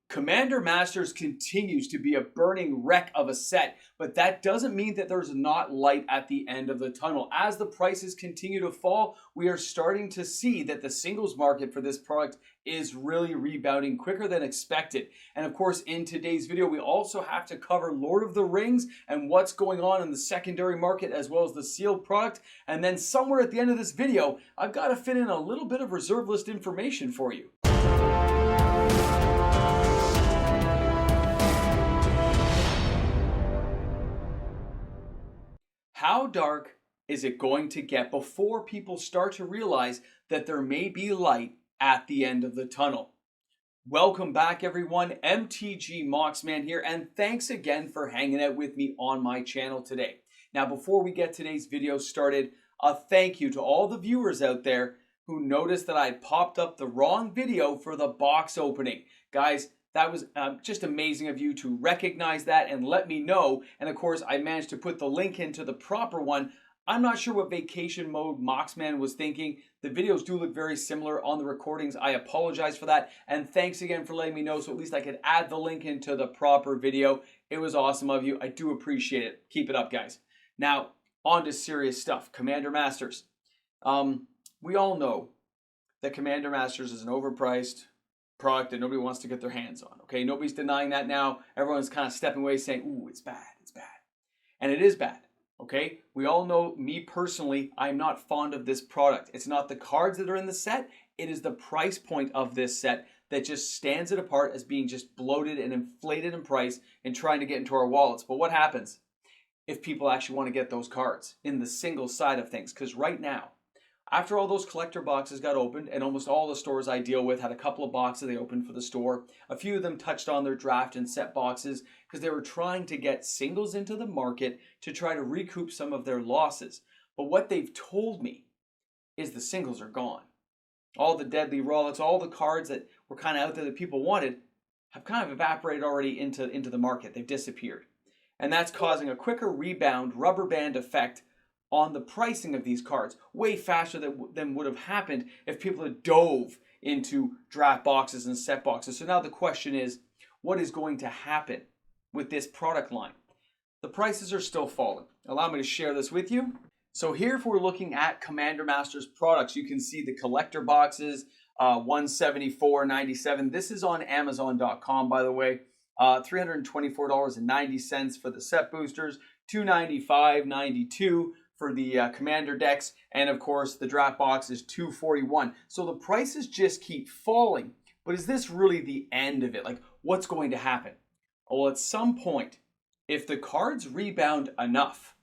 Commander Masters continues to be a burning wreck of a set, but that doesn't mean that there's not light at the end of the tunnel. As the prices continue to fall, we are starting to see that the singles market for this product is really rebounding quicker than expected. And of course, in today's video, we also have to cover Lord of the Rings and what's going on in the secondary market as well as the sealed product. And then somewhere at the end of this video, I've got to fit in a little bit of reserve list information for you. How dark is it going to get before people start to realize that there may be light at the end of the tunnel? Welcome back, everyone. MTG Moxman here, and thanks again for hanging out with me on my channel today. Now, before we get today's video started, a thank you to all the viewers out there who noticed that I popped up the wrong video for the box opening. Guys, that was just amazing of you to recognize that and let me know. And of course, I managed to put the link into the proper one. I'm not sure what vacation mode Moxman was thinking. The videos do look very similar on the recordings. I apologize for that. And thanks again for letting me know so at least I could add the link into the proper video. It was awesome of you. I do appreciate it. Keep it up, guys. Now, on to serious stuff. Commander Masters. We all know that Commander Masters is an overpriced product that nobody wants to get their hands on. Okay, nobody's denying that now. Everyone's kind of stepping away saying, ooh, it's bad, it's bad. And it is bad, okay? We all know, me personally, I'm not fond of this product. It's not the cards that are in the set, it is the price point of this set that just stands it apart as being just bloated and inflated in price and trying to get into our wallets. But what happens if people actually want to get those cards in the single side of things? Because right now, after all those collector boxes got opened, and almost all the stores I deal with had a couple of boxes they opened for the store, a few of them touched on their draft and set boxes because they were trying to get singles into the market to try to recoup some of their losses. But what they've told me is the singles are gone. All the deadly rollouts, all the cards that were kind of out there that people wanted have kind of evaporated already into the market. They've disappeared. And that's causing a quicker rebound, rubber band effect on the pricing of these cards, way faster than would have happened if people had dove into draft boxes and set boxes. So now the question is, what is going to happen with this product line? The prices are still falling. Allow me to share this with you. So here, if we're looking at Commander Masters products, you can see the collector boxes, $174.97. This is on Amazon.com, by the way. $324.90 for the set boosters, $295.92 for the commander decks, and of course the draft box is $241. So the prices just keep falling. But is this really the end of it? Like, what's going to happen? Well, at some point, if the cards rebound enough,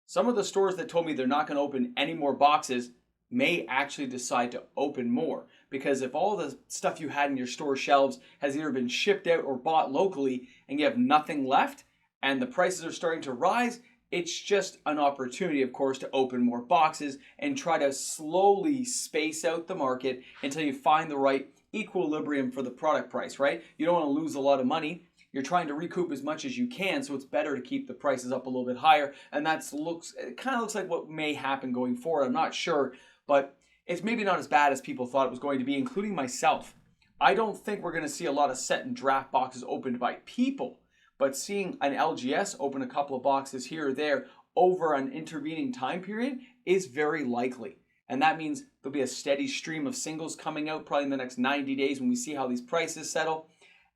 some of the stores that told me they're not going to open any more boxes may actually decide to open more. Because if all the stuff you had in your store shelves has either been shipped out or bought locally and you have nothing left and the prices are starting to rise, it's just an opportunity, of course, to open more boxes and try to slowly space out the market until you find the right equilibrium for the product price, right? You don't want to lose a lot of money. You're trying to recoup as much as you can, so it's better to keep the prices up a little bit higher. And it kind of looks like what may happen going forward. I'm not sure, but it's maybe not as bad as people thought it was going to be, including myself. I don't think we're going to see a lot of set and draft boxes opened by people. But seeing an LGS open a couple of boxes here or there over an intervening time period is very likely. And that means there'll be a steady stream of singles coming out probably in the next 90 days when we see how these prices settle.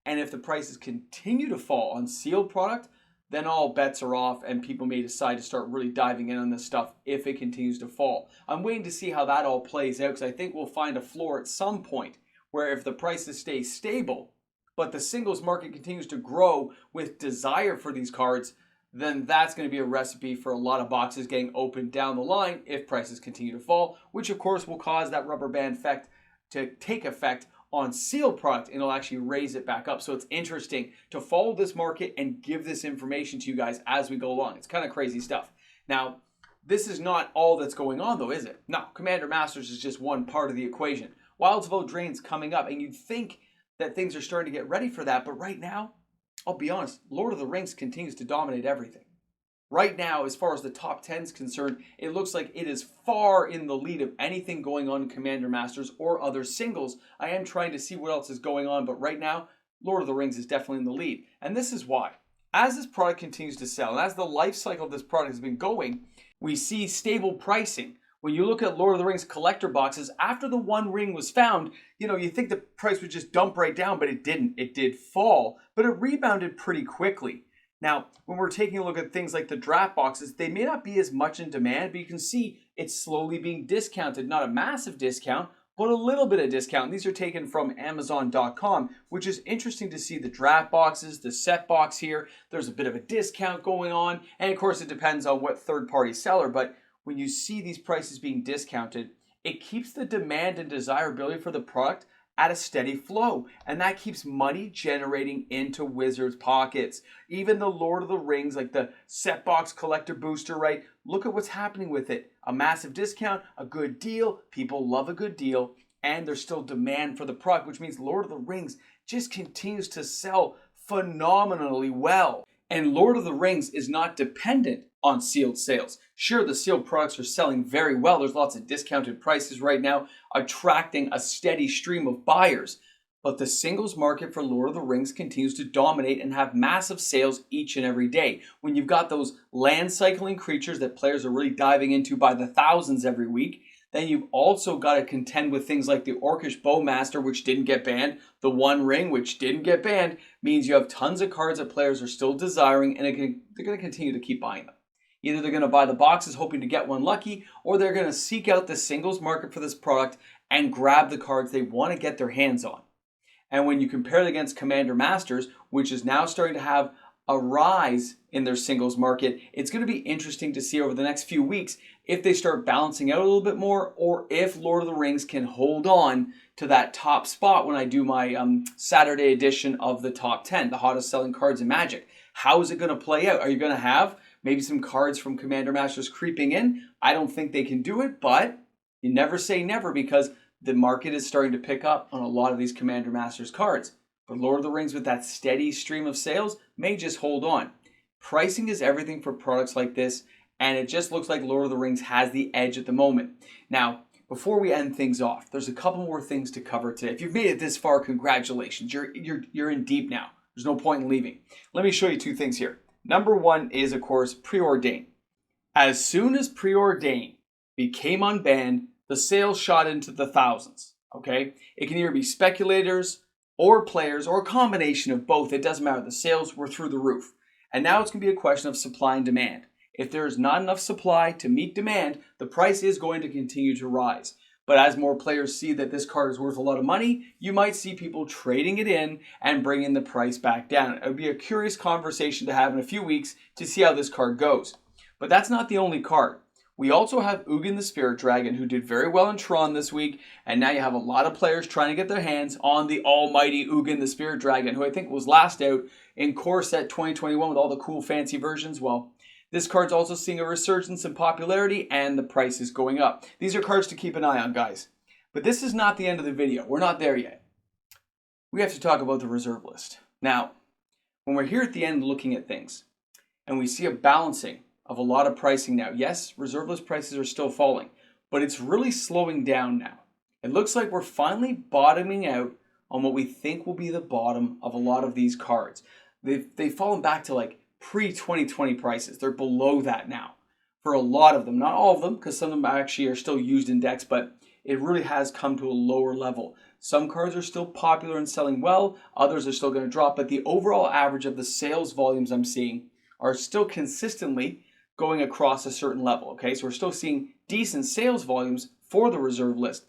And if the prices continue to fall on sealed product, then all bets are off and people may decide to start really diving in on this stuff if it continues to fall. I'm waiting to see how that all plays out because I think we'll find a floor at some point where if the prices stay stable, but the singles market continues to grow with desire for these cards, then that's going to be a recipe for a lot of boxes getting opened down the line if prices continue to fall, which of course will cause that rubber band effect to take effect on sealed product and it'll actually raise it back up. So it's interesting to follow this market and give this information to you guys as we go along. It's kind of crazy stuff. Now, this is not all that's going on though, is it? No, Commander Masters is just one part of the equation. Wilds of Eldraine's coming up and you'd think that things are starting to get ready for that, but right now, I'll be honest, Lord of the Rings continues to dominate everything. Right now, as far as the top 10 is concerned, it looks like it is far in the lead of anything going on in Commander Masters or other singles. I am trying to see what else is going on, but right now, Lord of the Rings is definitely in the lead. And this is why. As this product continues to sell, and as the life cycle of this product has been going, we see stable pricing. When you look at Lord of the Rings collector boxes, after the One Ring was found, you think the price would just dump right down, but it didn't. It did fall, but it rebounded pretty quickly. Now, when we're taking a look at things like the draft boxes, they may not be as much in demand, but you can see it's slowly being discounted. Not a massive discount, but a little bit of discount. These are taken from Amazon.com, which is interesting to see the draft boxes, the set box here. There's a bit of a discount going on. And of course, it depends on what third-party seller, but when you see these prices being discounted, it keeps the demand and desirability for the product at a steady flow, and that keeps money generating into Wizards' pockets. Even the Lord of the Rings, like the set box collector booster, right? Look at what's happening with it. A massive discount, a good deal. People love a good deal, and there's still demand for the product, which means Lord of the Rings just continues to sell phenomenally well. And Lord of the Rings is not dependent on sealed sales. Sure, the sealed products are selling very well. There's lots of discounted prices right now, attracting a steady stream of buyers. But the singles market for Lord of the Rings continues to dominate and have massive sales each and every day. When you've got those land cycling creatures that players are really diving into by the thousands every week, then you've also got to contend with things like the Orcish Bowmaster, which didn't get banned, the One Ring, which didn't get banned, means you have tons of cards that players are still desiring, and they're going to continue to keep buying them. Either they're going to buy the boxes hoping to get one lucky, or they're going to seek out the singles market for this product and grab the cards they want to get their hands on. And when you compare it against Commander Masters, which is now starting to have a rise in their singles market, it's going to be interesting to see over the next few weeks if they start balancing out a little bit more, or if Lord of the Rings can hold on to that top spot when I do my Saturday edition of the top 10, the hottest selling cards in Magic. How is it going to play out? Are you going to have maybe some cards from Commander Masters creeping in? I don't think they can do it, but you never say never, because the market is starting to pick up on a lot of these Commander Masters cards. But Lord of the Rings, with that steady stream of sales, may just hold on. Pricing is everything for products like this, and it just looks like Lord of the Rings has the edge at the moment. Now, before we end things off, there's a couple more things to cover today. If you've made it this far, congratulations. You're in deep now. There's no point in leaving. Let me show you two things here. Number one is, of course, Preordain. As soon as Preordain became unbanned, the sales shot into the thousands, okay? It can either be speculators or players or a combination of both. It doesn't matter. The sales were through the roof. And now it's going to be a question of supply and demand. If there is not enough supply to meet demand, the price is going to continue to rise. But as more players see that this card is worth a lot of money, you might see people trading it in and bringing the price back down. It would be a curious conversation to have in a few weeks to see how this card goes. But that's not the only card. We also have Ugin the Spirit Dragon, who did very well in Tron this week, and now you have a lot of players trying to get their hands on the almighty Ugin the Spirit Dragon, who I think was last out in Core Set 2021 with all the cool fancy versions. Well, this card's also seeing a resurgence in popularity, and the price is going up. These are cards to keep an eye on, guys. But this is not the end of the video. We're not there yet. We have to talk about the reserve list. Now, when we're here at the end looking at things, and we see a balancing of a lot of pricing now. Yes, reserve list prices are still falling, but it's really slowing down now. It looks like we're finally bottoming out on what we think will be the bottom of a lot of these cards. They've fallen back to like pre-2020 prices. They're below that now for a lot of them. Not all of them, because some of them actually are still used in decks, but it really has come to a lower level. Some cards are still popular and selling well. Others are still going to drop, but the overall average of the sales volumes I'm seeing are still consistently going across a certain level, okay? So we're still seeing decent sales volumes for the reserve list,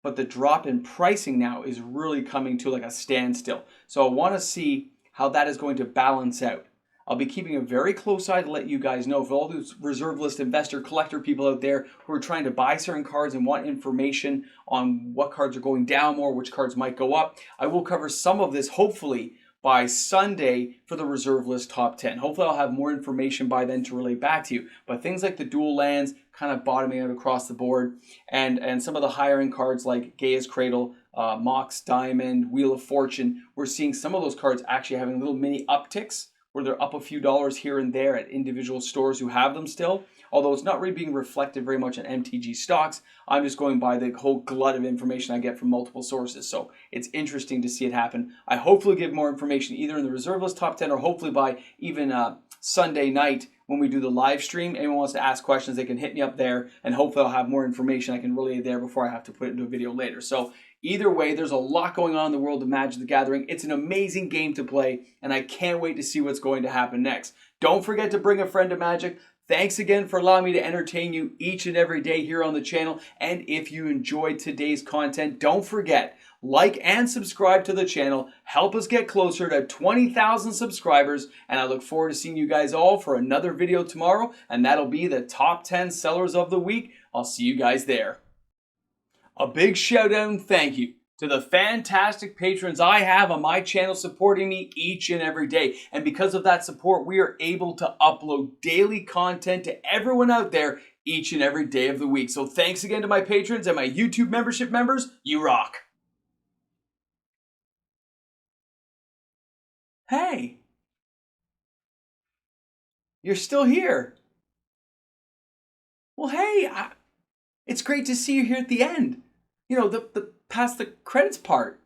but the drop in pricing now is really coming to like a standstill. So I want to see how that is going to balance out. I'll be keeping a very close eye to let you guys know, for all those reserve list investor collector people out there who are trying to buy certain cards and want information on what cards are going down more, which cards might go up. I will cover some of this hopefully by Sunday for the reserve list top 10. Hopefully I'll have more information by then to relate back to you. But things like the dual lands kind of bottoming out across the board, and some of the higher end cards like Gaia's Cradle, Mox Diamond, Wheel of Fortune, we're seeing some of those cards actually having little mini upticks, where they're up a few dollars here and there at individual stores who have them still. Although it's not really being reflected very much on MTG stocks. I'm just going by the whole glut of information I get from multiple sources. So it's interesting to see it happen. I hopefully give more information either in the reserve list top 10 or hopefully by even Sunday night when we do the live stream. Anyone wants to ask questions, they can hit me up there, and hopefully I'll have more information I can relay there before I have to put it into a video later. So either way, there's a lot going on in the world of Magic the Gathering. It's an amazing game to play, and I can't wait to see what's going to happen next. Don't forget to bring a friend to Magic. Thanks again for allowing me to entertain you each and every day here on the channel. And if you enjoyed today's content, don't forget, like and subscribe to the channel. Help us get closer to 20,000 subscribers. And I look forward to seeing you guys all for another video tomorrow. And that'll be the top 10 sellers of the week. I'll see you guys there. A big shout out and thank you to the fantastic patrons I have on my channel supporting me each and every day. And because of that support, we are able to upload daily content to everyone out there each and every day of the week. So thanks again to my patrons and my YouTube membership members. You rock. Hey, you're still here. Well, hey, it's great to see you here at the end. You know, the past the credits part.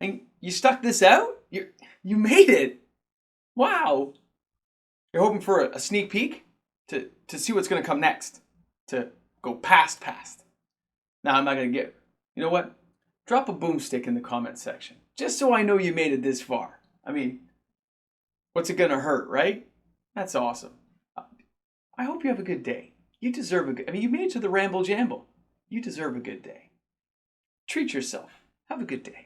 And you stuck this out? You made it. Wow. You're hoping for a sneak peek to see what's going to come next. To go past. Now, I'm not going to get... You know what? Drop a boomstick in the comment section. Just so I know you made it this far. I mean, what's it going to hurt, right? That's awesome. I hope you have a good day. You deserve a good... I mean, you made it to the Ramble Jamble. You deserve a good day. Treat yourself. Have a good day.